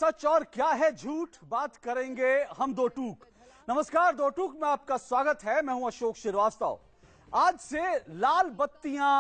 सच और क्या है झूठ, बात करेंगे हम दो टूक। नमस्कार, दो टूक में आपका स्वागत है। मैं हूं अशोक श्रीवास्तव। आज से लाल बत्तियां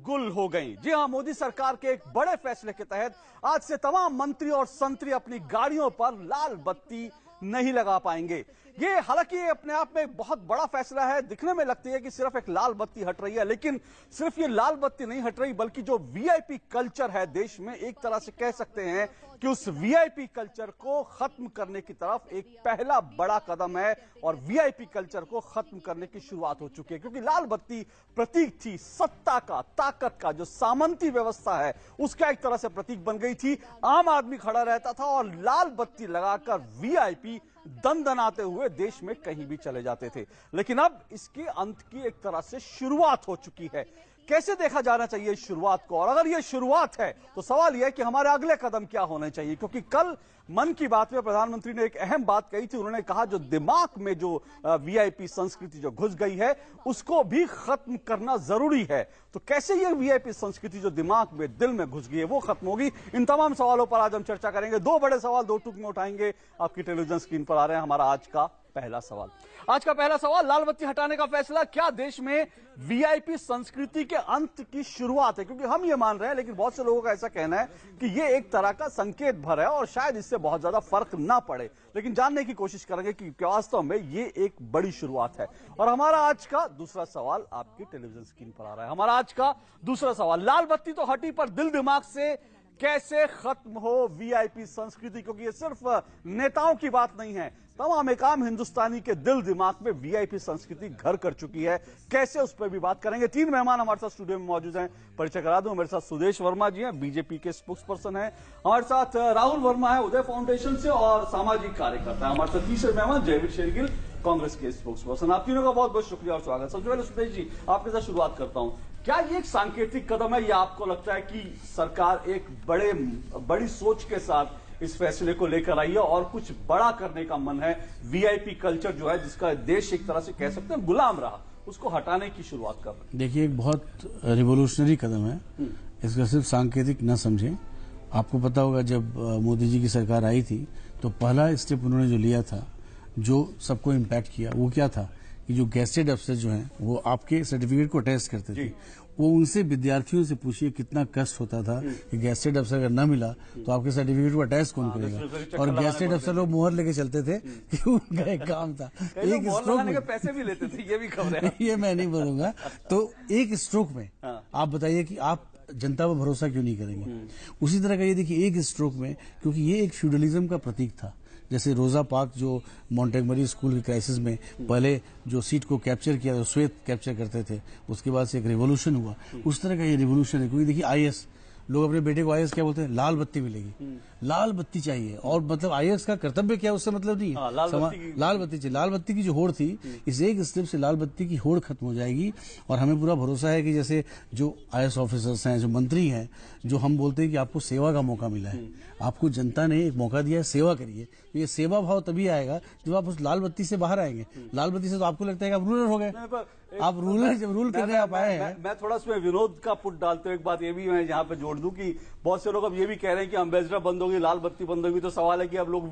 गुल हो गईं। जी हां, मोदी सरकार के एक बड़े फैसले के तहत आज से तमाम मंत्री और संतरी अपनी गाड़ियों पर लाल बत्ती नहीं लगा पाएंगे। ये हालांकि अपने आप में एक बहुत बड़ा फैसला है। दिखने में लगती है कि सिर्फ एक लाल बत्ती हट रही है, लेकिन सिर्फ ये लाल बत्ती नहीं हट रही, बल्कि जो वीआईपी कल्चर है देश में, एक तरह से कह सकते हैं कि उस वीआईपी कल्चर को खत्म करने की तरफ एक पहला बड़ा कदम है और वीआईपी कल्चर को खत्म करने की शुरुआत हो चुकी है। क्योंकि लाल बत्ती प्रतीक थी सत्ता का, ताकत का, जो सामंती व्यवस्था है उसका एक तरह से प्रतीक बन गई थी। आम आदमी खड़ा रहता था और लाल बत्ती लगाकर वीआईपी दंदनाते हुए देश में कहीं भी चले जाते थे। लेकिन अब इसके अंत की एक तरह से शुरुआत हो चुकी है। कैसे देखा जाना चाहिए इस शुरुआत को, और अगर यह शुरुआत है तो सवाल यह है कि हमारे अगले कदम क्या होने चाहिए। क्योंकि कल मन की बात में प्रधानमंत्री ने एक अहम बात कही थी। उन्होंने कहा जो दिमाग में जो वीआईपी संस्कृति जो घुस गई है उसको भी खत्म करना जरूरी है। तो कैसे ये वीआईपी संस्कृति जो दिमाग में, दिल में घुस गई है, वो खत्म होगी? इन तमाम सवालों पर आज हम चर्चा करेंगे। दो बड़े सवाल दो टूक में उठाएंगे। आपकी टेलीविजन स्क्रीन पर आ रहे हैं हमारा आज का पहला सवाल। आज का पहला सवाल, लाल बत्ती हटाने का फैसला क्या देश में वीआईपी संस्कृति के अंत की शुरुआत है? क्योंकि हम ये मान रहे हैं, लेकिन बहुत से लोगों का ऐसा कहना है कि ये एक तरह का संकेत भर है और शायद इससे बहुत ज्यादा फर्क ना पड़े। लेकिन जानने की कोशिश करेंगे कि क्या वास्तव में ये एक बड़ी शुरुआत है। और हमारा आज का दूसरा सवाल आपकी टेलीविजन स्क्रीन पर आ रहा है। हमारा आज का दूसरा सवाल, लाल बत्ती तो हटी पर दिल दिमाग से कैसे खत्म हो वीआईपी संस्कृति? क्योंकि ये सिर्फ नेताओं की बात नहीं है, तमाम एक आम हिंदुस्तानी के दिल दिमाग में वीआईपी संस्कृति घर कर चुकी है। कैसे, उस पर भी बात करेंगे। तीन मेहमान हमारे साथ स्टूडियो में मौजूद हैं। परिचय करा दूं, मेरे साथ सुदेश वर्मा जी हैं, बीजेपी के स्पोक्स पर्सन हैं। हमारे साथ राहुल वर्मा है उदय फाउंडेशन से और सामाजिक कार्यकर्ता है। हमारे साथ तीसरे मेहमान जयवीर शेरगिल, कांग्रेस के स्पोक्स पर्सन। आप तीनों का बहुत बहुत शुक्रिया और स्वागत। सबसे पहले सुदेश जी, आपके साथ शुरुआत करता हूं। क्या ये एक सांकेतिक कदम है या आपको लगता है कि सरकार एक बड़ी सोच के साथ इस फैसले को लेकर आई है और कुछ बड़ा करने का मन है? वीआईपी कल्चर जो है, जिसका देश एक तरह से कह सकते हैं गुलाम रहा, उसको हटाने की शुरुआत कर रहे हैं। देखिए, एक बहुत रिवोल्यूशनरी कदम है। इसका सिर्फ सांकेतिक न समझें। आपको पता होगा जब मोदी जी की सरकार आई थी तो पहला स्टेप उन्होंने जो लिया था, जो सबको इम्पैक्ट किया, वो क्या था कि जो गेस्टेड अफसर जो हैं वो आपके सर्टिफिकेट को अटेस्ट करते थे। वो उनसे, विद्यार्थियों से पूछिए कितना कष्ट होता था कि गेस्टेड अफसर अगर न मिला तो आपके सर्टिफिकेट को अटेस्ट कौन करेगा। और गेस्टेड अफसर लोग मुहर लेके चलते थे कि उनका एक काम था। एक स्ट्रोक में पैसे भी लेते थे, ये भी खबर है। ये मैं नहीं बोलूंगा। तो एक स्ट्रोक में आप बताइए कि आप जनता पर भरोसा क्यों नहीं करेंगे? उसी तरह का ये देखिए, एक स्ट्रोक में, क्योंकि ये एक फ्यूडलिज्म का प्रतीक था। जैसे रोजा पार्क जो मॉन्टेगमरी स्कूल की क्राइसिस में पहले जो सीट को कैप्चर किया, श्वेत कैप्चर करते थे, उसके बाद से एक रिवोल्यूशन हुआ। उस तरह का ये रिवोल्यूशन है। क्योंकि देखिए, आईएएस, लोग अपने बेटे को आईएएस क्या बोलते हैं? लाल बत्ती मिलेगी, लाल बत्ती चाहिए। और मतलब आईएएस का कर्तव्य क्या है उससे मतलब नहीं है। लाल बत्ती चाहिए। लाल बत्ती की जो होड़ थी, इस एक स्टेप से लाल बत्ती की होड़ खत्म हो जाएगी। और हमें पूरा भरोसा है कि जैसे जो आईएएस ऑफिसर्स हैं, जो मंत्री हैं, जो हम बोलते हैं कि आपको सेवा का मौका मिला है, आपको जनता ने एक मौका दिया है, सेवा करिए। तो ये सेवा भाव तभी आएगा जब आप उस लाल बत्ती से बाहर आएंगे। लाल बत्ती से तो आपको लगता है कि आप रूलर हो गए। आप रूलर, जब रूल करने आप आए हैं। मैं थोड़ा उसमें विनोद का पुट डालते हुए एक बात ये भी मैं यहाँ पे जोड़ दूं कि बहुत से लोग अब ये भी कह रहे हैं कि अम्बेसडर बंद होगी, लाल बत्ती बंद होगी, तो सवाल है कि अब लोग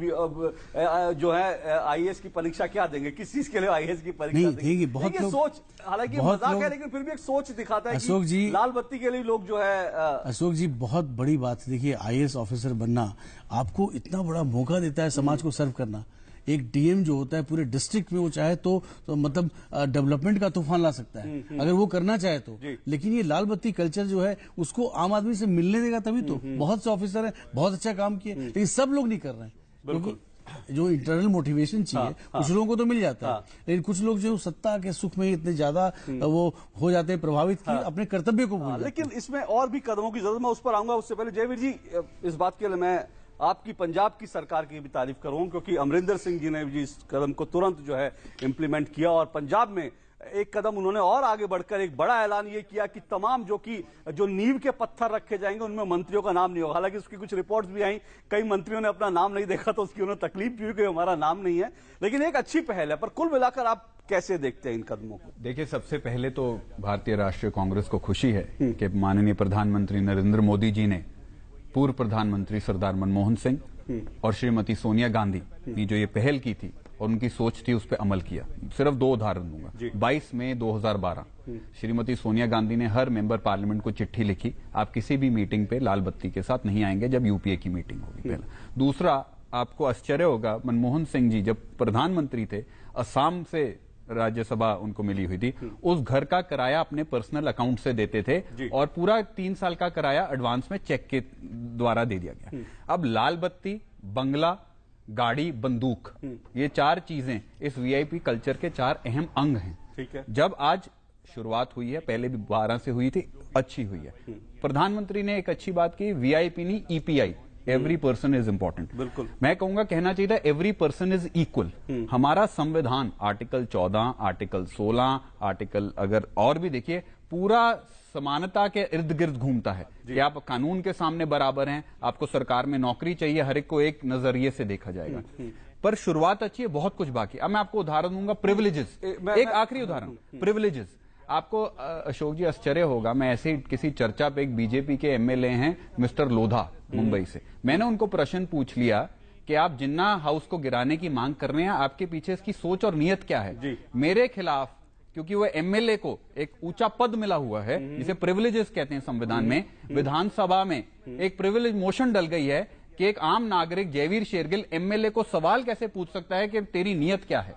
जो है आईएएस की परीक्षा क्या देंगे? किस चीज के लिए आईएएस की परीक्षा देंगे? बहुत सोच, हालांकि मजाक है, लेकिन फिर भी एक सोच दिखाता है अशोक जी, लाल बत्ती के लिए लोग जो है। अशोक जी, बहुत बड़ी बात है। देखिए, आईएएस ऑफिसर बनना आपको इतना बड़ा मौका देता है समाज को सर्व करना। एक डीएम जो होता है पूरे डिस्ट्रिक्ट में, वो चाहे तो मतलब डेवलपमेंट का तूफान ला सकता है अगर वो करना चाहे तो। लेकिन ये लाल बत्ती कल्चर जो है उसको आम आदमी से मिलने देगा तभी तो। बहुत से ऑफिसर हैं, बहुत अच्छा काम किए, लेकिन सब लोग नहीं कर रहे हैं। क्योंकि जो इंटरनल मोटिवेशन चाहिए कुछ लोगों को तो मिल जाता है, लेकिन कुछ लोग जो सत्ता के सुख में इतने ज्यादा वो हो जाते हैं प्रभावित कि अपने कर्तव्य को भूल जाते हैं। लेकिन इसमें और भी कदमों की जरूरत, मैं उस पर आऊंगा। उससे पहले जयवीर जी, इस बात के लिए मैं आपकी पंजाब की सरकार की भी तारीफ करूं, क्योंकि अमरिंदर सिंह जी ने भी इस कदम को तुरंत जो है इंप्लीमेंट किया और पंजाब में एक कदम उन्होंने और आगे बढ़कर एक बड़ा ऐलान ये किया कि तमाम जो नींव के पत्थर रखे जाएंगे उनमें मंत्रियों का नाम नहीं होगा। हालांकि उसकी कुछ रिपोर्ट्स भी आई, कई मंत्रियों ने अपना नाम नहीं देखा तो उसकी उन्हें तकलीफ भी हुई कि हमारा नाम नहीं है, लेकिन एक अच्छी पहल है। पर कुल मिलाकर आप कैसे देखते हैं इन कदमों को? देखिए, सबसे पहले तो भारतीय राष्ट्रीय कांग्रेस को खुशी है कि माननीय प्रधानमंत्री नरेंद्र मोदी जी ने पूर्व प्रधानमंत्री सरदार मनमोहन सिंह और श्रीमती सोनिया गांधी ने जो ये पहल की थी और उनकी सोच थी उस पर अमल किया। सिर्फ 2 उदाहरण दूंगा। 22 मई 2012 श्रीमती सोनिया गांधी ने हर मेंबर पार्लियामेंट को चिट्ठी लिखी, आप किसी भी मीटिंग पे लाल बत्ती के साथ नहीं आएंगे जब यूपीए की मीटिंग होगी। पहला। दूसरा, आपको आश्चर्य होगा, मनमोहन सिंह जी जब प्रधानमंत्री थे, असम से राज्यसभा उनको मिली हुई थी, उस घर का किराया अपने पर्सनल अकाउंट से देते थे और पूरा 3 साल का किराया एडवांस में चेक के द्वारा दे दिया गया। अब लाल बत्ती, बंगला, गाड़ी, बंदूक, ये 4 चीजें इस वीआईपी कल्चर के 4 अहम अंग हैं। ठीक है। जब आज शुरुआत हुई है, पहले भी 12 से हुई थी, अच्छी हुई है। प्रधानमंत्री ने एक अच्छी बात की, वीआईपी नहीं EPI, every person is important. बिल्कुल। मैं कहूंगा, कहना चाहिए था एवरी पर्सन इज इक्वल। हमारा संविधान आर्टिकल 14, आर्टिकल 16, आर्टिकल अगर और भी देखिए, पूरा समानता के इर्द गिर्द घूमता है कि आप कानून के सामने बराबर हैं, आपको सरकार में नौकरी चाहिए, हर एक को एक नजरिए से देखा जाएगा। पर शुरुआत अच्छी है, बहुत कुछ बाकी। अब मैं आपको उदाहरण दूंगा, प्रिविलेजेस। एक आखिरी उदाहरण, प्रिविलेजेस। आपको अशोक जी आश्चर्य होगा, मैं ऐसे ही किसी चर्चा पे, एक बीजेपी के एमएलए हैं मिस्टर लोधा मुंबई से, मैंने उनको प्रश्न पूछ लिया कि आप जिन्ना हाउस को गिराने की मांग कर रहे हैं, आपके पीछे इसकी सोच और नीयत क्या है। मेरे खिलाफ, क्योंकि वो एमएलए को एक ऊंचा पद मिला हुआ है जिसे प्रिविलेजेस कहते हैं संविधान में, विधानसभा में एक प्रिविलेज मोशन डल गई है कि एक आम नागरिक जयवीर शेरगिल एमएलए को सवाल कैसे पूछ सकता है कि तेरी नीयत क्या है।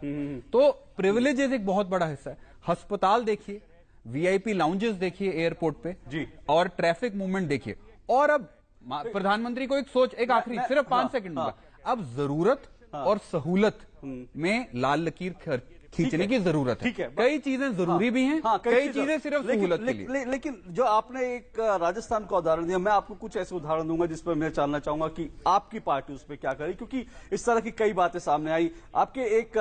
तो प्रिविलेजेस एक बहुत बड़ा हिस्सा है। अस्पताल देखिए, वीआईपी लाउंजेस देखिए एयरपोर्ट पे जी, और ट्रैफिक मूवमेंट देखिए। और अब प्रधानमंत्री को एक सोच, एक आखिरी सिर्फ 5 सेकंड दूंगा। अब जरूरत और सहूलत में लाल लकीर खींचने की जरूरत है। कई चीजें जरूरी भी हैं, कई चीजें सिर्फ सहूलत के लिए। लेकिन जो आपने एक राजस्थान का उदाहरण दिया, मैं आपको कुछ ऐसे उदाहरण दूंगा जिस पर मैं जानना चाहूंगा कि आपकी पार्टी उस पर क्या करे, क्योंकि इस तरह की कई बातें सामने आई। आपके एक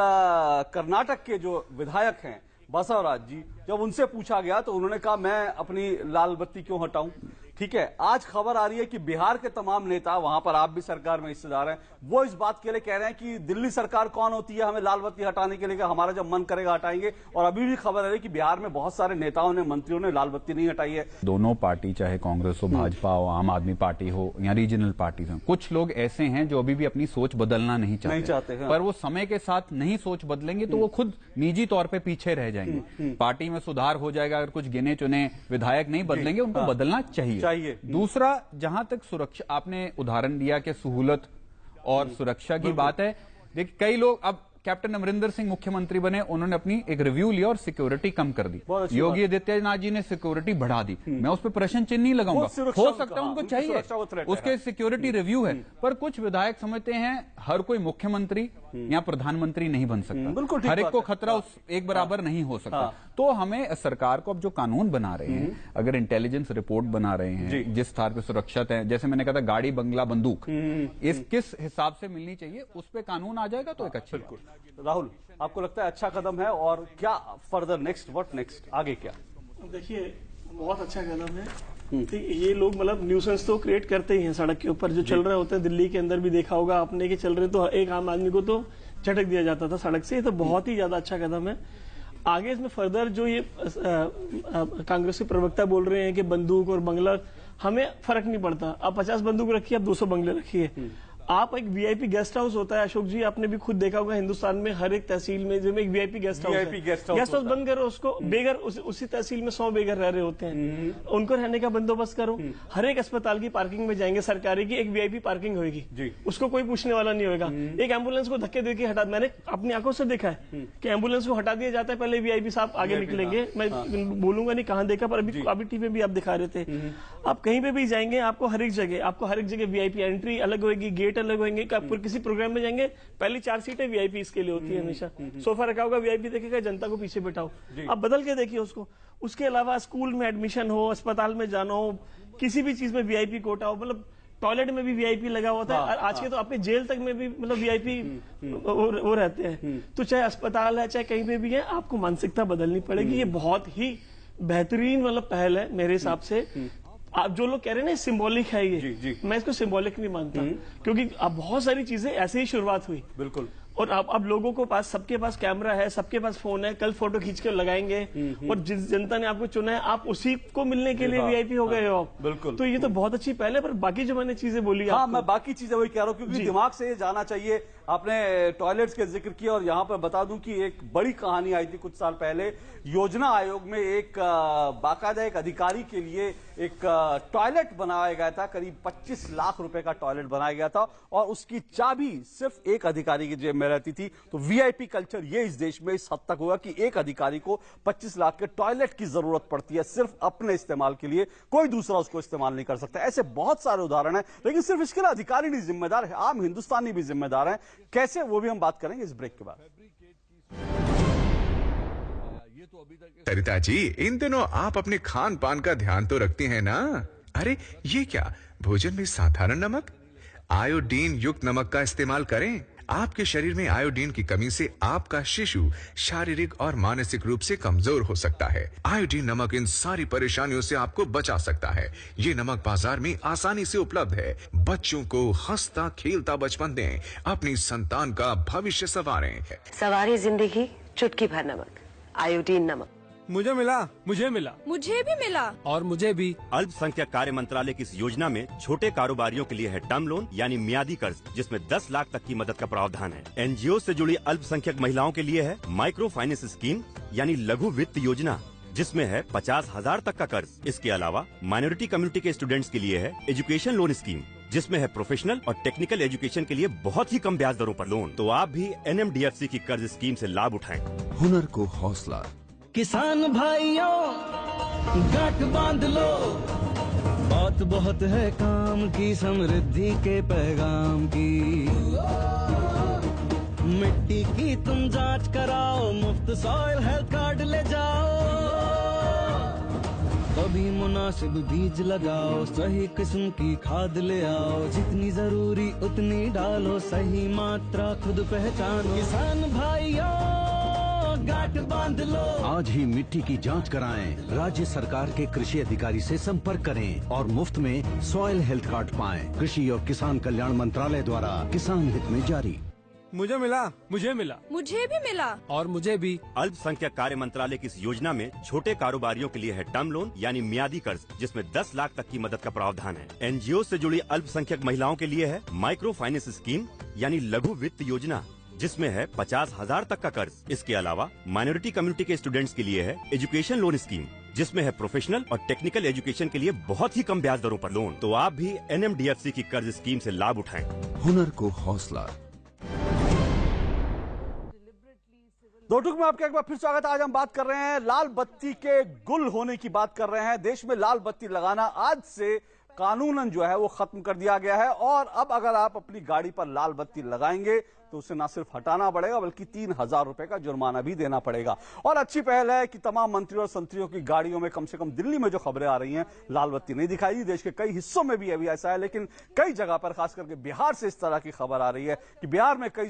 कर्नाटक के जो विधायक हैं बसवराज जी, जब उनसे पूछा गया तो उन्होंने कहा मैं अपनी लाल बत्ती क्यों हटाऊं। ठीक है, आज खबर आ रही है कि बिहार के तमाम नेता, वहां पर आप भी सरकार में हिस्सेदार हैं, वो इस बात के लिए कह रहे हैं कि दिल्ली सरकार कौन होती है हमें लाल बत्ती हटाने के लिए, हमारा जब मन करेगा हटाएंगे। और अभी भी खबर आ रही है कि बिहार में बहुत सारे नेताओं ने, मंत्रियों ने लाल बत्ती नहीं हटाई है। दोनों पार्टी, चाहे कांग्रेस हो, भाजपा हो, आम आदमी पार्टी हो या रीजनल पार्टीज हो, कुछ लोग ऐसे हैं जो अभी भी अपनी सोच बदलना नहीं चाहते। पर वो समय के साथ नहीं सोच बदलेंगे तो वो खुद निजी तौर पर पीछे रह जाएंगे। पार्टी में सुधार हो जाएगा अगर कुछ गिने चुने विधायक नहीं बदलेंगे, उनको बदलना चाहिए। दूसरा, जहां तक सुरक्षा, आपने उदाहरण दिया कि सहूलत और सुरक्षा की बात है। देखिए, कई लोग, अब कैप्टन अमरिंदर सिंह मुख्यमंत्री बने, उन्होंने अपनी एक रिव्यू लिया और सिक्योरिटी कम कर दी। योगी आदित्यनाथ जी ने सिक्योरिटी बढ़ा दी। मैं उस पर प्रश्न चिन्ह नहीं लगाऊंगा, हो सकता है उनको चाहिए, उसके सिक्योरिटी रिव्यू है। पर कुछ विधायक समझते हैं हर कोई मुख्यमंत्री या प्रधानमंत्री नहीं बन सकता, हर एक को खतरा उस एक बराबर नहीं हो सकता। तो हमें सरकार को अब जो कानून बना रहे हैं, अगर इंटेलिजेंस रिपोर्ट बना रहे हैं, जिस स्तर पे सुरक्षित है, जैसे मैंने कहा था गाड़ी, बंगला, बंदूक, इस किस हिसाब से मिलनी चाहिए, उस पे कानून आ जाएगा तो एक अच्छी। राहुल, आपको लगता है अच्छा कदम है, और क्या फर्दर नेक्स्ट, व्हाट नेक्स्ट, आगे क्या? देखिए, बहुत अच्छा कदम है। ये लोग मतलब न्यूसेंस तो क्रिएट करते ही हैं सड़क के ऊपर, जो चल रहे होते हैं। दिल्ली के अंदर भी देखा होगा आपने कि चल रहे तो एक आम आदमी को तो झटक दिया जाता था सड़क से। ये तो बहुत ही ज्यादा अच्छा कदम है। आगे इसमें फर्दर जो ये कांग्रेस के प्रवक्ता बोल रहे हैं कि बंदूक और बंगला, हमें फर्क नहीं पड़ता। आप 50 बंदूक रखिए, आप 200 बंगले रखिए। आप एक वीआईपी गेस्ट हाउस होता है, अशोक जी आपने भी खुद देखा होगा, हिंदुस्तान में हर एक तहसील में जो एक वीआईपी गेस्ट हाउस है, गेस्ट हाउस बंद करो उसको। बेघर उसी तहसील में 100 बेघर रह रहे होते हैं, उनको रहने का बंदोबस्त करो। हर एक अस्पताल की पार्किंग में जाएंगे सरकारी की, एक वीआईपी पार्किंग होगी, उसको कोई पूछने वाला नहीं होगा। एक एम्बुलेंस को धक्के देके हटा, मैंने अपनी आंखों से देखा है कि एम्बुलेंस को हटा दिया जाता है, पहले वीआईपी साहब आगे निकलेंगे। मैं बोलूंगा नहीं कहां देखा, पर अभी टीवी भी आप दिखा रहे थे। आप कहीं पे भी जाएंगे, आपको हर एक जगह वीआईपी एंट्री अलग होगी, गेट अलग होंगे। किसी प्रोग्राम में जाएंगे, पहली 4 सीटें वीआईपी इसके लिए होती है हमेशा। सोफा रखा होगा, वीआईपी देखेगा, जनता को पीछे बैठाओ। आप बदल के देखिए उसको। उसके अलावा स्कूल में एडमिशन हो, अस्पताल में जाना हो, किसी भी चीज में वीआईपी कोटा हो, मतलब टॉयलेट में भी वीआईपी लगा हुआ था। आज के तो आपके जेल तक में भी मतलब वीआईपी वो रहते हैं। तो चाहे अस्पताल है, चाहे कहीं पे भी है, आपको मानसिकता बदलनी पड़ेगी। ये बहुत ही बेहतरीन मतलब पहल है मेरे हिसाब से। आप जो लोग कह रहे हैं ना सिंबॉलिक है ये, मैं इसको सिंबॉलिक नहीं मानता, क्योंकि अब बहुत सारी चीजें ऐसे ही शुरुआत हुई। बिल्कुल। और अब लोगों को पास, सबके पास कैमरा है, सबके पास फोन है, कल फोटो खींच के लगाएंगे और जिस जनता ने आपको चुना है आप उसी को मिलने के लिए वीआईपी हो गए हो आप। बिल्कुल। तो ये तो बहुत अच्छी पहले, पर बाकी जो मैंने चीजें बोली, हाँ, मैं बाकी चीजें वही कह रहा हूँ क्योंकि दिमाग से ये जाना चाहिए। आपने टॉयलेट्स के जिक्र किया और यहां पर बता दूं कि एक बड़ी कहानी आई थी कुछ साल पहले। योजना आयोग में एक बाकायदा एक अधिकारी के लिए एक टॉयलेट बनाया गया था, करीब 25 लाख रुपए का टॉयलेट बनाया गया था और उसकी चाबी सिर्फ एक अधिकारी की जेब में रहती थी। तो वीआईपी कल्चर ये इस देश में इस हद तक हुआ कि एक अधिकारी को 25 लाख के टॉयलेट की जरूरत पड़ती है सिर्फ अपने इस्तेमाल के लिए, कोई दूसरा उसको इस्तेमाल नहीं कर सकता। ऐसे बहुत सारे उदाहरण हैं, लेकिन सिर्फ इसके लिए अधिकारी नहीं जिम्मेदार है, आम हिंदुस्तानी भी जिम्मेदार है। कैसे, वो भी हम बात करेंगे इस ब्रेक के बाद। सरिता जी, इन दिनों आप अपने खान पान का ध्यान तो रखती हैं ना? अरे ये क्या, भोजन में साधारण नमक? आयोडीन युक्त नमक का इस्तेमाल करें। आपके शरीर में आयोडीन की कमी से आपका शिशु शारीरिक और मानसिक रूप से कमजोर हो सकता है। आयोडीन नमक इन सारी परेशानियों से आपको बचा सकता है। ये नमक बाजार में आसानी से उपलब्ध है। बच्चों को हंसता खेलता बचपन दें, अपनी संतान का भविष्य संवारें। सवारी जिंदगी चुटकी भर नमक, आयोडीन नमक। मुझे मिला। मुझे भी मिला। और मुझे भी। अल्पसंख्यक कार्य मंत्रालय की इस योजना में छोटे कारोबारियों के लिए है टर्म लोन यानी मियादी कर्ज, जिसमें 10 लाख तक की मदद का प्रावधान है। एनजीओ से जुड़ी अल्पसंख्यक महिलाओं के लिए है माइक्रो फाइनेंस स्कीम यानी लघु वित्त योजना, जिसमें है 50,000 तक का कर्ज। इसके अलावा माइनॉरिटी कम्युनिटी के स्टूडेंट्स के लिए है एजुकेशन लोन स्कीम, जिसमें है प्रोफेशनल और टेक्निकल एजुकेशन के लिए बहुत ही कम ब्याज दरों पर लोन। तो आप भी NMDFC की कर्ज स्कीम से लाभ उठाएं। हुनर को हौसला। किसान भाइयों गांठ बांध लो, बात बहुत है काम की, समृद्धि के पैगाम की। मिट्टी की तुम जांच कराओ, मुफ्त सॉइल हेल्थ कार्ड ले जाओ, कभी मुनासिब बीज लगाओ, सही किस्म की खाद ले आओ, जितनी जरूरी उतनी डालो, सही मात्रा खुद पहचानो। किसान भाइयों गांठ बांध लो। आज ही मिट्टी की जांच कराएं, राज्य सरकार के कृषि अधिकारी से संपर्क करें और मुफ्त में सॉइल हेल्थ कार्ड पाएं। कृषि और किसान कल्याण मंत्रालय द्वारा किसान हित में जारी। मुझे मिला। मुझे भी मिला। और मुझे भी। अल्पसंख्यक कार्य मंत्रालय की इस योजना में छोटे कारोबारियों के लिए है टर्म लोन यानी मियादी कर्ज, जिसमें 10 लाख तक की मदद का प्रावधान है। एनजीओ से जुड़ी अल्पसंख्यक महिलाओं के लिए है माइक्रो फाइनेंस स्कीम यानी लघु वित्त योजना, जिसमें है 50,000 तक का कर्ज। इसके अलावा माइनॉरिटी कम्युनिटी के स्टूडेंट्स के लिए है एजुकेशन लोन स्कीम, जिसमें है प्रोफेशनल और टेक्निकल एजुकेशन के लिए बहुत ही कम ब्याज दरों पर लोन। तो आप भी NMDFC की कर्ज स्कीम से लाभ उठाएं। हुनर को हौसला। दो टूक में आपका एक बार फिर स्वागत है। आज हम बात कर रहे हैं लाल बत्ती के गुल होने की बात कर रहे हैं। देश में लाल बत्ती लगाना आज से कानूनन जो है वो खत्म कर दिया गया है और अब अगर आप अपनी गाड़ी पर लाल बत्ती लगाएंगे तो उसे ना सिर्फ हटाना पड़ेगा बल्कि 3,000 रुपए का जुर्माना भी देना पड़ेगा। और अच्छी पहल है कि तमाम मंत्रियों और संतरियों की गाड़ियों में, कम से कम दिल्ली में जो खबरें आ रही हैं, लाल बत्ती नहीं दिखाई दी। देश के कई हिस्सों में भी अभी ऐसा है, लेकिन कई जगह पर खास करके बिहार से इस तरह की खबर आ रही है कि बिहार में कई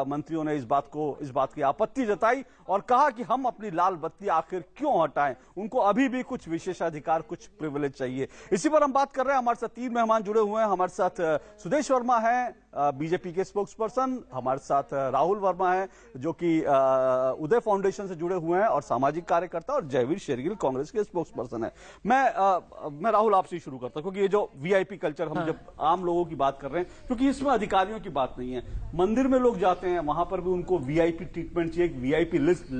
मंत्रियों ने इस बात की आपत्ति जताई और कहा कि हम अपनी लाल बत्ती आखिर क्यों हटाएं, उनको अभी भी कुछ विशेषाधिकार, कुछ प्रिविलेज चाहिए। इसी पर हम बात कर रहे हैं। हमारे साथ 3 मेहमान जुड़े हुए हैं। हमारे साथ सुदेश वर्मा है, बीजेपी के स्पोक्स पर्सन, हमारे साथ राहुल वर्मा है जो कि उदय फाउंडेशन से जुड़े हुए हैं और सामाजिक कार्यकर्ता, और जयवीर शेरगिल कांग्रेस के स्पोक्स पर्सन है। मैं राहुल आपसे शुरू करता हूं क्योंकि ये जो वीआईपी कल्चर, हम जब आम लोगों की बात कर रहे हैं, क्योंकि इसमें अधिकारियों की बात नहीं है। मंदिर में लोग जाते हैं, वहां पर भी उनको वीआईपी ट्रीटमेंट चाहिए, एक वीआईपी लिस्ट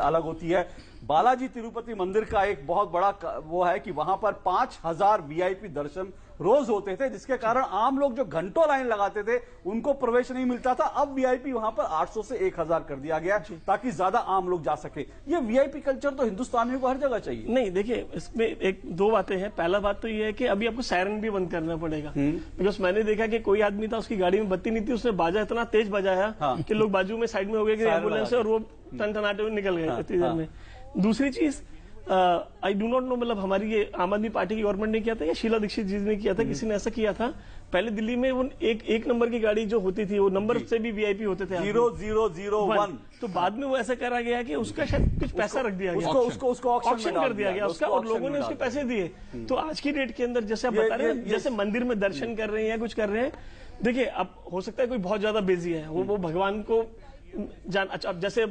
अलग होती है। बालाजी तिरुपति मंदिर का एक बहुत बड़ा वो है कि वहां पर 5,000 वीआईपी दर्शन रोज होते थे, जिसके कारण आम लोग जो घंटों लाइन लगाते थे उनको प्रवेश नहीं मिलता था। अब वीआईपी वहां पर 800 से 1,000 कर दिया गया ताकि ज्यादा आम लोग जा सके। ये वीआईपी कल्चर तो हिंदुस्तानियों को हर जगह चाहिए। नहीं, देखिए इसमें एक दो बातें हैं। पहला बात तो ये है कि अभी आपको सायरन भी बंद करना पड़ेगा, बिकॉज मैंने देखा कि कोई आदमी था, उसकी गाड़ी में बत्ती नहीं थी, उसने बाजा इतना तेज बजाया कि लोग बाजू में साइड में हो गए कि एम्बुलेंस है, और वो टनटनाते हुए निकल गए इतनी देर में। दूसरी चीज, आई डू नॉट नो, मतलब हमारी ये आम आदमी पार्टी की गवर्नमेंट ने किया था या शीला दीक्षित जी ने किया था, किसी ने ऐसा किया था। पहले दिल्ली में वो एक नंबर की गाड़ी जो होती थी, वो नंबर से भी वीआईपी होते थे 0001। तो बाद में वो ऐसा करा गया कि उसका शायद कुछ पैसा रख दिया गया, उसको ऑक्शन कर दिया गया उसका, और लोगों ने उसके पैसे दिए। तो आज की डेट के अंदर जैसे आप बता रहे हैं, जैसे मंदिर में दर्शन कर रहे हैं या कुछ कर रहे हैं, देखिए, अब हो सकता है कोई बहुत ज्यादा बिजी है, वो भगवान को जान। अच्छा, अब जैसे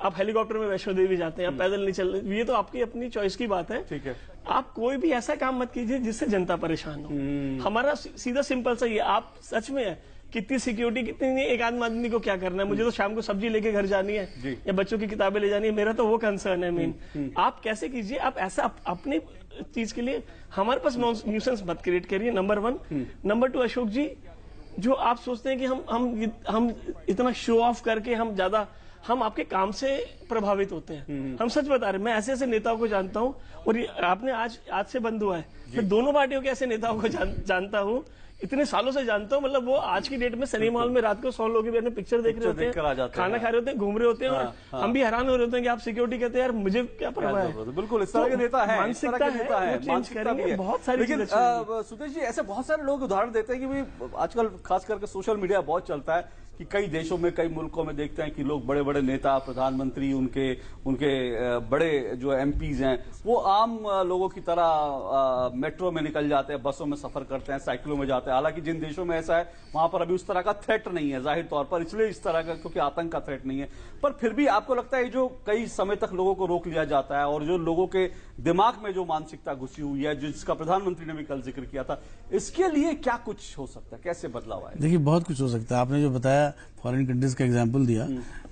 आप हेलीकॉप्टर में वैष्णो देवी जाते हैं, आप पैदल नहीं चल, ये तो आपकी अपनी चॉइस की बात है। ठीक है, आप कोई भी ऐसा काम मत कीजिए जिससे जनता परेशान हो। हमारा सीधा सिंपल सा ये, आप सच में है कितनी सिक्योरिटी कितनी नहीं, एक आदमी को क्या करना है, मुझे तो शाम को सब्जी लेके घर जानी है या बच्चों की किताबें ले जानी है, मेरा तो वो कंसर्न है मेन। आप कैसे कीजिए, आप ऐसा अपनी चीज के लिए हमारे पास न्यूसेंस मत क्रिएट करिए, नंबर 1। नंबर 2, अशोक जी, जो आप सोचते हैं कि हम इतना शो ऑफ करके हम आपके काम से प्रभावित होते हैं। हम सच बता रहे हैं, मैं ऐसे ऐसे नेताओं को जानता हूं, और ये आपने आज से बंद हुआ है, मैं दोनों पार्टियों के ऐसे नेताओं को जानता हूं, इतने सालों से जानता हूं। मतलब वो आज की डेट में सिनेमा हॉल में रात को 100 लोग भी पिक्चर देख रहे होते हैं, खाना खा रहे होते हैं, घूम रहे होते हैं, और हम भी हैरान हो रहे होते हैं कि आप सिक्योरिटी कहते हैं, यार मुझे क्या परवाह है। बिल्कुल, इस तरह के नेता है, मानसिकता है, चेंज करेंगे, बहुत सारी लेकिन सुदेश जी, ऐसे बहुत सारे लोग उदाहरण देते हैं कि भाई आजकल खास करके सोशल मीडिया बहुत चलता है कि कई देशों में, कई मुल्कों में देखते हैं कि लोग बड़े बड़े नेता, प्रधानमंत्री, उनके बड़े जो एमपीज हैं, वो आम लोगों की तरह मेट्रो में निकल जाते हैं, बसों में सफर करते हैं, साइकिलों में जाते हैं। हालांकि जिन देशों में ऐसा है वहां पर अभी उस तरह का थ्रेट नहीं है जाहिर तौर पर, इसलिए इस तरह का, क्योंकि आतंक का थ्रेट नहीं है। पर फिर भी आपको लगता है जो कई समय तक लोगों को रोक लिया जाता है, और जो लोगों के दिमाग में जो मानसिकता घुसी हुई है, जिसका प्रधानमंत्री ने भी कल जिक्र किया था, इसके लिए क्या कुछ हो सकता है, कैसे बदलाव आए? देखिए, बहुत कुछ हो सकता है। आपने जो बताया फॉरेन कंट्रीज का एग्जांपल दिया,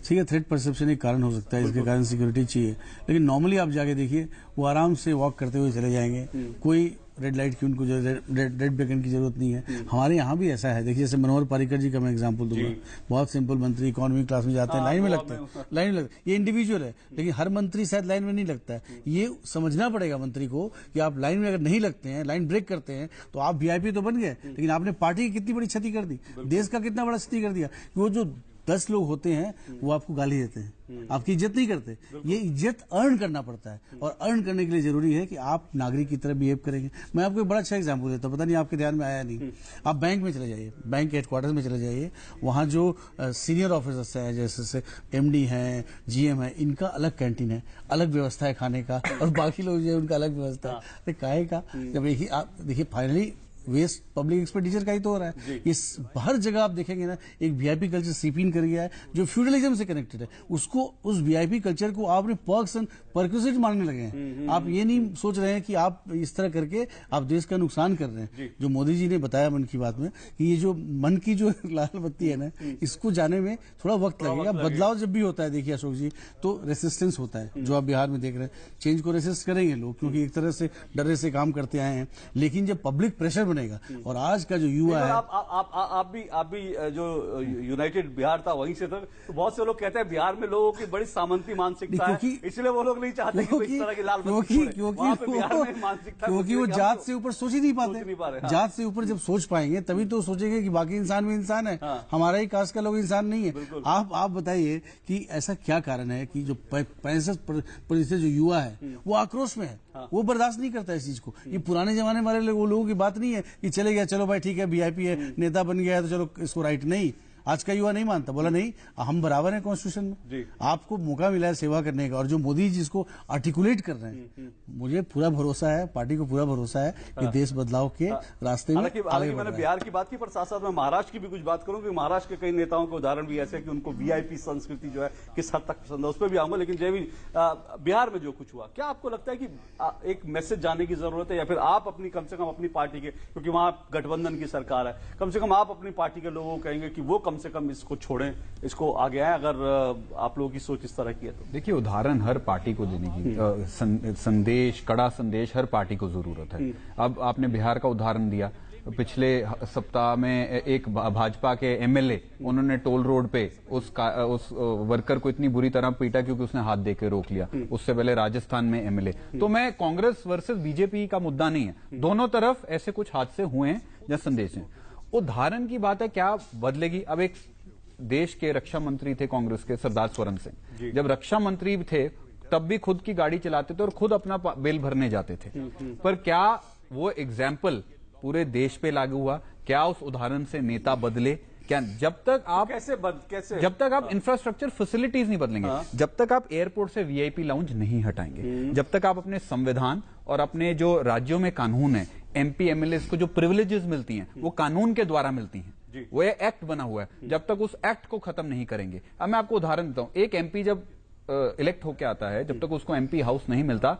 ठीक है, थ्रेट परसेप्शन एक कारण हो सकता है, इसके कारण सिक्योरिटी चाहिए। लेकिन नॉर्मली आप जाके देखिए, वो आराम से वॉक करते हुए चले जाएंगे, कोई रेड लाइट की उनको रेड बेकन की जरूरत नहीं है। हमारे यहाँ भी ऐसा है, देखिए जैसे मनोहर पर्रिकर जी का मैं एग्जांपल दूंगा, बहुत सिंपल मंत्री, इकोनॉमी क्लास में जाते हैं, लाइन में लगते हैं, ये इंडिविजुअल है, लेकिन हर मंत्री शायद लाइन में नहीं लगता है। ये समझना पड़ेगा मंत्री को कि आप लाइन में अगर नहीं लगते हैं, लाइन ब्रेक करते हैं, तो आप वीआईपी तो बन गए, लेकिन आपने पार्टी की कितनी बड़ी क्षति कर दी, देश का कितना बड़ा क्षति कर दिया। वो जो 10 लोग होते हैं वो आपको गाली देते हैं, आपकी इज्जत नहीं करते। ये इज्जत अर्न करना पड़ता है, और अर्न करने के लिए जरूरी है कि आप नागरिक की तरह बिहेव करेंगे। मैं आपको एक बड़ा अच्छा एग्जांपल देता हूं, पता नहीं आपके ध्यान में आया नहीं। आप बैंक में चले जाइए, बैंक हेडक्वार्टर में चले जाइए, वहां जो सीनियर ऑफिसर्स हैं, जैसे एमडी हैं, जीएम है, इनका अलग कैंटीन है, अलग व्यवस्था है खाने का, और बाकी लोग जो है उनका अलग व्यवस्था है। तो काहे का, जब आप देखिए फाइनली वेस्ट पब्लिक एक्सपेंडिचर का ही तो हो रहा है। इस हर जगह आप देखेंगे ना, एक वीआईपी कल्चर सीपीन कर गया है जो फ्यूडलिज्म से कनेक्टेड है, उसको, उस वीआईपी कल्चर को आपने पर्क्स एंड परक्विजिट मानने लगे हैं। आप ये नहीं सोच रहे हैं कि आप इस तरह करके आप देश का नुकसान कर रहे हैं। जो मोदी जी ने बताया मन की बात में कि ये जो मन की जो लाल बत्ती है ना, इसको जाने में थोड़ा वक्त लगेगा। बदलाव जब भी होता है, देखिए अशोक जी, तो रेसिस्टेंस होता है, जो आप बिहार में देख रहे हैं। चेंज को रेसिस्ट करेंगे लोग, क्योंकि एक तरह से डरे से काम करते आए हैं, लेकिन जब पब्लिक प्रेशर बनेगा, और आज का जो युवा है, आप भी जो यूनाइटेड बिहार था वहीं से था, तो बहुत से लोग कहते हैं बिहार में लोगों की बड़ी सामंती मानसिकता है, इसलिए वो लोग नहीं चाहते कि इस तरह की लाल बत्ती छोड़े। क्योंकि वो जात से ऊपर सोच ही नहीं पाते। जात से ऊपर जब सोच पाएंगे तभी तो सोचेंगे कि बाकी इंसान भी इंसान है, हमारा ही कास्ट का लोग इंसान नहीं है। आप बताइए कि ऐसा क्या कारण है कि जो 65% जो युवा है वो आक्रोश में है, वो बर्दाश्त नहीं करता इस चीज को। ये पुराने जमाने वाले लोगों की बात नहीं है कि चले गया, चलो भाई ठीक है, वीआईपी है, नेता बन गया है, तो चलो इसको राइट। नहीं, आज का युवा नहीं मानता, बोला नहीं, हम बराबर हैं कॉन्स्टिट्यूशन में, आपको मौका मिला है सेवा करने का। और जो मोदी जी इसको आर्टिकुलेट कर रहे हैं, मुझे पूरा भरोसा है, पार्टी को पूरा भरोसा है कि देश बदलाव के रास्ते में आगे बढ़ रहा है। मैंने बिहार की बात की, पर साथ साथ मैं महाराष्ट्र की भी कुछ बात करूं कि महाराष्ट्र के कई नेताओं के उदाहरण भी ऐसे कि उनको वीआईपी संस्कृति जो है किस हद तक पसंद है, उस पर भी आऊंगा। लेकिन जयवीर, बिहार में जो कुछ हुआ, क्या आपको लगता है कि एक मैसेज जाने की जरूरत है, या फिर आप अपनी, कम से कम अपनी पार्टी के, क्योंकि वहां गठबंधन की सरकार है, कम से कम आप अपनी पार्टी के लोगों को कहेंगे कि वो कम से कम इसको छोड़ें, इसको आगे आए, अगर आप लोगों की सोच इस तरह की है तो? देखिए, उदाहरण हर पार्टी को देने की, संदेश, कड़ा संदेश हर पार्टी को जरूरत है। अब आपने बिहार का उदाहरण दिया, पिछले सप्ताह में एक भाजपा के एमएलए, उन्होंने टोल रोड पे उस वर्कर को इतनी बुरी तरह पीटा क्योंकि उसने हाथ देके रोक लिया। उससे पहले राजस्थान में एमएलए। तो मैं, कांग्रेस वर्सेस बीजेपी का मुद्दा नहीं है, दोनों तरफ ऐसे कुछ हादसे हुए हैं या संदेश हैं। उदाहरण की बात है, क्या बदलेगी? अब एक देश के रक्षा मंत्री थे कांग्रेस के, सरदार स्वरण सिंह, जब रक्षा मंत्री थे तब भी खुद की गाड़ी चलाते थे और खुद अपना बिल भरने जाते थे। पर क्या वो एग्जाम्पल पूरे देश पे लागू हुआ? क्या उस उदाहरण से नेता बदले? क्या जब तक आप कैसे जब तक आप इंफ्रास्ट्रक्चर फैसिलिटीज नहीं बदलेंगे, जब तक आप एयरपोर्ट से वीआईपी लाउंज नहीं हटाएंगे, जब तक आप अपने संविधान और अपने जो राज्यों में कानून है, एमपी एमएलए को जो प्रिविलेजेस मिलती हैं वो कानून के द्वारा मिलती हैं, वो ये एक्ट बना हुआ है। जब तक उस एक्ट को खत्म नहीं करेंगे, अब मैं आपको उदाहरण देता हूं, एक एमपी जब इलेक्ट होके आता है, जब तक उसको एमपी हाउस नहीं मिलता,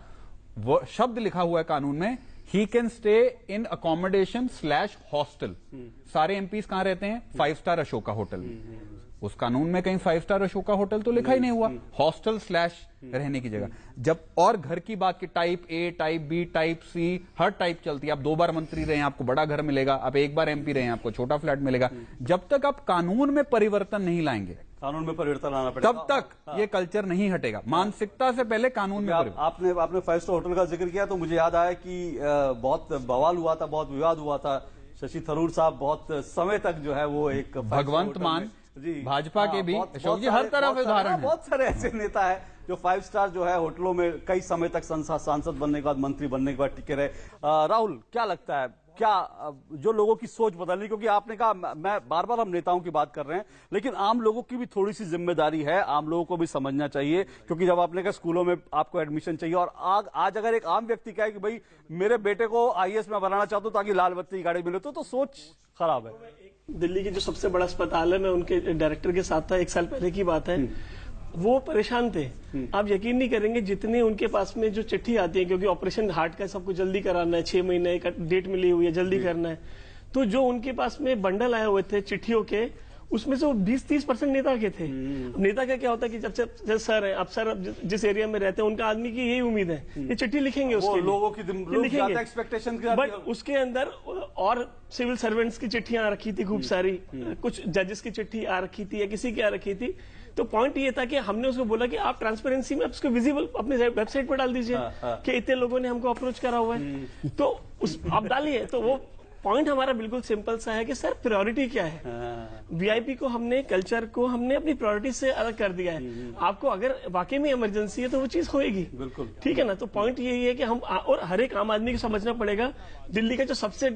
वो शब्द लिखा हुआ है कानून में, he can stay in accommodation / hostel. सारे एमपीज कहां रहते हैं? 5 स्टार अशोका होटल में। उस कानून में कहीं 5 स्टार अशोका होटल तो लिखा ही नहीं हुआ, हॉस्टल / रहने की जगह। जब और घर की बात की, type A, type B, type C, हर टाइप चलती है। आप 2 बार मंत्री रहे हैं, आपको बड़ा घर मिलेगा, आप 1 बार एमपी रहे हैं, आपको छोटा फ्लैट मिलेगा। जब तक आप कानून में परिवर्तन नहीं लाएंगे, कानून में परिवर्तन लाना पड़ेगा, तब तक ये कल्चर नहीं हटेगा। मानसिकता से पहले कानून में आपने 5 स्टार होटल का जिक्र किया तो मुझे याद आया कि बहुत बवाल हुआ था, बहुत विवाद हुआ था। शशि थरूर साहब बहुत समय तक जो है वो एक भगवंत मान भाजपा के भी, अशोक जी हर तरफ उदाहरण है। बहुत सारे ऐसे नेता है जो 5 स्टार जो है होटलों में कई समय तक सांसद बनने के बाद, मंत्री बनने के बाद टिके रहे। राहुल, क्या लगता है, क्या जो लोगों की सोच बदलनी, क्योंकि आपने कहा, मैं बार बार हम नेताओं की बात कर रहे हैं, लेकिन आम लोगों की भी थोड़ी सी जिम्मेदारी है, आम लोगों को भी समझना चाहिए। क्योंकि जब आपने कहा स्कूलों में आपको एडमिशन चाहिए, और आज अगर एक आम व्यक्ति कहे कि भाई मेरे बेटे को IAS में बनाना चाहता हूं ताकि लाल बत्ती की गाड़ी मिले, तो सोच खराब है। दिल्ली के जो सबसे बड़ा अस्पताल है, मैं उनके डायरेक्टर के साथ था, 1 साल पहले की बात है, वो परेशान थे। आप यकीन नहीं करेंगे, जितने उनके पास में जो चिट्ठी आती है, क्योंकि ऑपरेशन हार्ट का सबको जल्दी कराना है, 6 महीने का डेट मिली हुई है, जल्दी करना है, तो जो उनके पास में बंडल आए हुए थे चिट्ठियों के, उसमें से वो 20-30% नेता के थे। नेता का क्या होता है कि जब सर है, अब सर जिस एरिया में रहते हैं, उनका आदमी की यही उम्मीद है, ये चिट्ठी लिखेंगे, उसके लोगों की लिखेंगे एक्सपेक्टेशन, बट उसके अंदर और सिविल सर्वेंट्स की चिट्ठियां आ रखी थी खूब सारी, कुछ जजेस की चिट्ठी आ रखी थी या किसी की आ रखी थी। तो पॉइंट ये था कि हमने उसको बोला कि आप ट्रांसपेरेंसी में उसको विजिबल अपने वेबसाइट पर डाल दीजिए कि इतने लोगों ने हमको अप्रोच करा हुआ है, तो आप डालिए। तो वो पॉइंट हमारा बिल्कुल सिंपल सा है कि सर प्रायोरिटी क्या है। वीआईपी को हमने, कल्चर को हमने अपनी प्रायोरिटी से अलग कर दिया है। आपको अगर वाकई में इमरजेंसी है तो वो चीज होएगी, बिल्कुल ठीक है ना। तो पॉइंट यही है कि हम, और हर एक आम आदमी को समझना पड़ेगा, दिल्ली का जो सबसे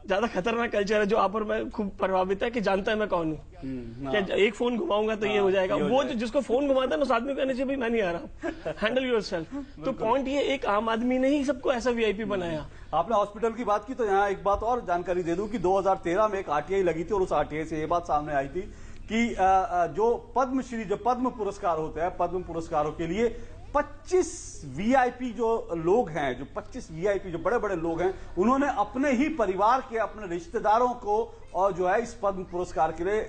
ज्यादा खतरनाक कल्चर है जो आप और मैं खूब प्रभावित है कि जानता है मैं कौन हूँ, क्या एक फोन घुमाऊंगा तो ये हो जाएगा। वो जिसको फोन घुमाता है ना, उस आदमी को कहना चाहिए भाई मैं नहीं आ रहा, हैंडल योरसेल्फ। तो पॉइंट ये, एक आम आदमी ने ही सबको ऐसा वीआईपी बनाया। आपने हॉस्पिटल की बात की तो यहाँ एक बात और जानकारी दे दूं कि 2013 में एक RTI लगी थी, और उस RTI से ये बात सामने आई थी कि जो पद्मश्री, जो पद्म पुरस्कार होते हैं, पद्म पुरस्कारों के लिए 25 वीआईपी जो लोग हैं, जो 25 वीआईपी जो बड़े बड़े लोग हैं, उन्होंने अपने ही परिवार के, अपने रिश्तेदारों को और जो है इस पद्म पुरस्कार के लिए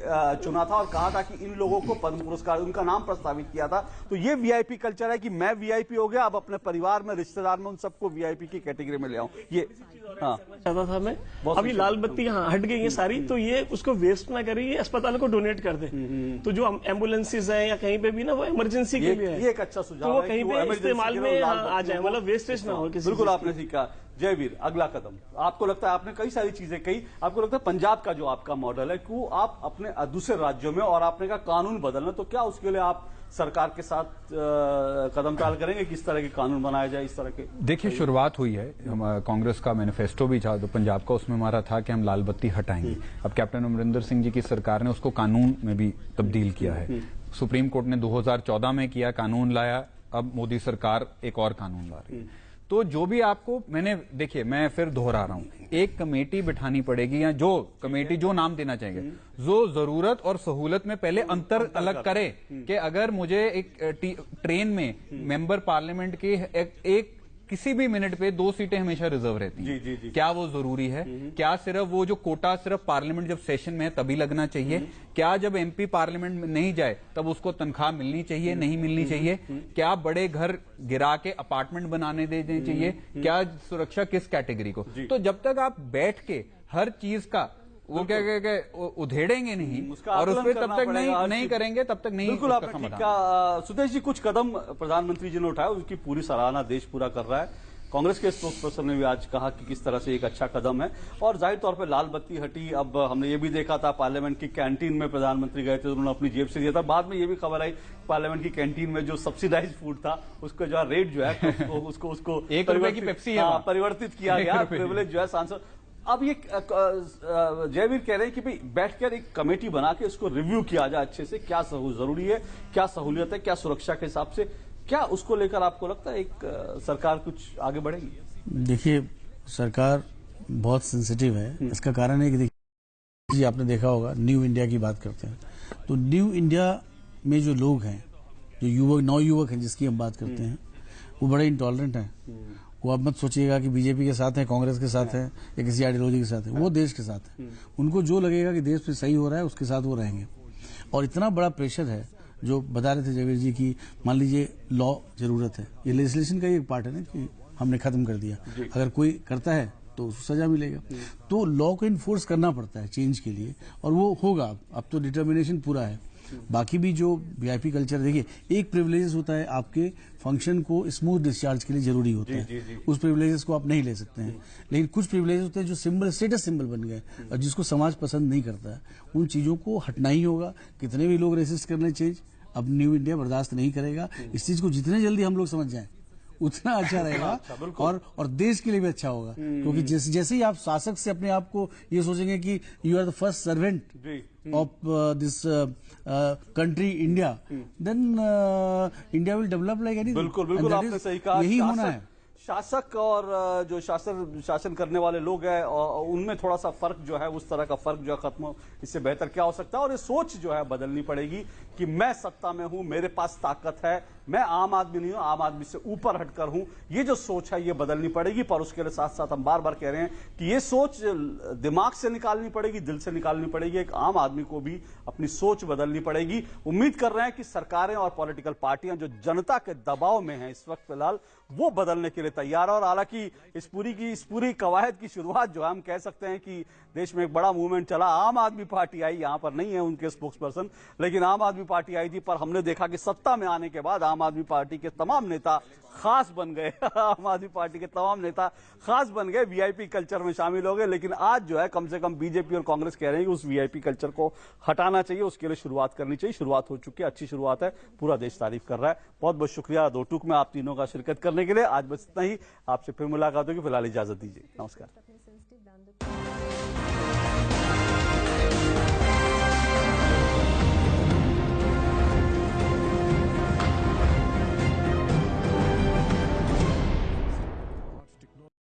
चुना था, और कहा था कि इन लोगों को पद्म पुरस्कार, उनका नाम प्रस्तावित किया था। तो ये वीआईपी कल्चर है कि मैं वीआईपी हो गया, अब अपने परिवार में, रिश्तेदार में, उन सबको वीआईपी की कैटेगरी में ले आऊं। ये चाहता था मैं, अभी लाल बत्ती यहाँ हट गई है सारी, तो ये उसको वेस्ट ना करें, ये अस्पताल को डोनेट कर दे। तो जो एम्बुलेंसेज है या कहीं पे भी ना, वो इमरजेंसी के लिए है। ये एक अच्छा सुझाव है, कहीं पे इस्तेमाल में आ जाए, मतलब वेस्टेज ना हो किसी। बिल्कुल आपने ठीक कहा। जयवीर, अगला कदम आपको लगता है, आपने कई सारी चीजें कही, आपको लगता है पंजाब का जो आपका मॉडल है, कि आप अपने दूसरे राज्यों में, और आपने कहा कानून बदलना, तो क्या उसके लिए आप सरकार के साथ कदम चाल करेंगे, किस तरह के कानून बनाए जाए, इस तरह के? देखिए, शुरुआत हुई है, कांग्रेस का मैनिफेस्टो भी था तो पंजाब का, उसमें हमारा था कि हम लाल बत्ती हटाएंगे। अब कैप्टन अमरिंदर सिंह जी की सरकार ने उसको कानून में भी तब्दील किया है। सुप्रीम कोर्ट ने 2014 में किया, कानून लाया, अब मोदी सरकार एक और कानून ला रही है। तो जो भी आपको, मैंने, देखिए मैं फिर दोहरा रहा हूं, एक कमेटी बिठानी पड़ेगी, या जो कमेटी जो नाम देना चाहेंगे, जो जरूरत और सहूलत में पहले अंतर अलग करे कि अगर मुझे एक ट्रेन में मेंबर पार्लियामेंट के एक किसी भी मिनट पे 2 सीटें हमेशा रिजर्व रहती हैं, जी। क्या वो जरूरी है? क्या सिर्फ वो जो कोटा सिर्फ पार्लियामेंट जब सेशन में है तभी लगना चाहिए? क्या जब एमपी पार्लियामेंट में नहीं जाए तब उसको तनख्वाह मिलनी चाहिए, नहीं मिलनी चाहिए? क्या बड़े घर गिरा के अपार्टमेंट बनाने देने चाहिए? क्या सुरक्षा किस कैटेगरी को? तो जब तक आप बैठ के हर चीज का वो क्या उधेड़ेंगे नहीं, और उस पर तब तक नहीं करेंगे, तब तक नहीं। बिल्कुल आपने ठीक कहा। सुदेश जी, कुछ कदम प्रधानमंत्री जी ने उठाया, उसकी पूरी सराहना देश पूरा कर रहा है। कांग्रेस के स्पोक्स पर्सन ने भी आज कहा कि किस तरह से एक अच्छा कदम है, और जाहिर तौर पर लाल बत्ती हटी। अब हमने ये भी देखा था, पार्लियामेंट की कैंटीन में प्रधानमंत्री गए थे, उन्होंने अपनी जेब से दिया था। बाद में ये भी खबर आई, पार्लियामेंट की कैंटीन में जो सब्सिडाइज फूड था, उसका जो रेट जो है उसको 1 रुपए की पेप्सी परिवर्तित किया गया, प्रिविलेज जो है सांसद। अब ये जयवीर कह रहे हैं कि भाई बैठकर एक कमेटी बना के उसको रिव्यू किया जाए अच्छे से, क्या जरूरी है, क्या सहूलियत है, क्या सुरक्षा के हिसाब से, क्या उसको लेकर आपको लगता है एक सरकार कुछ आगे बढ़ेगी? देखिए, सरकार बहुत सेंसिटिव है। इसका कारण है कि देखिए जी आपने देखा होगा न्यू इंडिया की बात करते हैं तो न्यू इंडिया में जो लोग हैं, जो युवक नवयुवक हैं जिसकी हम बात करते हैं, वो बड़े इंटॉलरेंट हैं। वो आप मत सोचिएगा कि बीजेपी के साथ है, कांग्रेस के साथ है या किसी आइडियोलॉजी के साथ है, वो देश के साथ है। उनको जो लगेगा कि देश में सही हो रहा है उसके साथ वो रहेंगे। और इतना बड़ा प्रेशर है जो बता रहे थे जवेर जी की, मान लीजिए लॉ जरूरत है, ये लेजिस्लेशन का ही एक पार्ट है ना कि हमने खत्म कर दिया, अगर कोई करता है तो उसको सजा मिलेगा। तो लॉ को इन्फोर्स करना पड़ता है चेंज के लिए, और वो होगा। अब तो डिटर्मिनेशन पूरा है। बाकी भी जो वीआईपी कल्चर, देखिए एक प्रिविलेजेस होता है आपके फंक्शन को स्मूथ डिस्चार्ज के लिए जरूरी होता है, उस प्रिविलेजेस को आप नहीं ले सकते हैं। लेकिन कुछ प्रिविलेजेस होते हैं जो सिंबल, स्टेटस सिंबल बन गए और जिसको समाज पसंद नहीं करता है, उन चीजों को हटना ही होगा। कितने भी लोग रेसिस्ट करने चेंज, अब न्यू इंडिया बर्दाश्त नहीं करेगा। इस चीज को जितने जल्दी हम लोग समझ जाएं उतना अच्छा रहेगा और देश के लिए भी अच्छा होगा। क्योंकि जैसे ही आप शासक से अपने आप को ये सोचेंगे कि you are the first servant of this country India, then India will develop like anything. बिल्कुल आपने सही कहा। यही होना है। शासक और जो शासन करने वाले लोग हैं उनमें थोड़ा सा फर्क जो है, उस तरह का फर्क जो है खत्म हो, इससे बेहतर क्या हो सकता है। और ये सोच जो है बदलनी पड़ेगी कि मैं सत्ता में हूं, मेरे पास ताकत है, मैं आम आदमी नहीं हूं, आम आदमी से ऊपर हटकर हूं। ये जो सोच है ये बदलनी पड़ेगी। पर उसके लिए साथ साथ हम बार बार कह रहे हैं कि ये सोच दिमाग से निकालनी पड़ेगी, दिल से निकालनी पड़ेगी। एक आम आदमी को भी अपनी सोच बदलनी पड़ेगी। उम्मीद कर रहे हैं कि सरकारें और पॉलिटिकल पार्टियां जो जनता के दबाव में हैं इस वक्त फिलहाल, वो बदलने के लिए तैयार है। और हालांकि इस पूरी कवायद की शुरुआत जो है हम कह सकते हैं कि देश में एक बड़ा मूवमेंट चला। आम आदमी पार्टी आई, यहां पर नहीं है उनके स्पोक्स पर्सन, लेकिन आम आदमी पार्टी आई थी। पर हमने देखा कि सत्ता में आने के बाद आम आदमी पार्टी के तमाम नेता खास बन गए आम आदमी पार्टी के तमाम नेता खास बन गए, वीआईपी कल्चर में शामिल हो गए। लेकिन आज जो है कम से कम बीजेपी और कांग्रेस कह रहे हैं कि उस वीआईपी कल्चर को हटाना चाहिए, उसके लिए शुरुआत करनी चाहिए। शुरुआत हो चुकी है, अच्छी शुरुआत है, पूरा देश तारीफ कर रहा है। बहुत बहुत शुक्रिया दो टूक में आप तीनों का शिरकत करने के लिए। आज बस इतना ही, आपसे फिर मुलाकात होगी। फिलहाल इजाजत दीजिए, नमस्कार।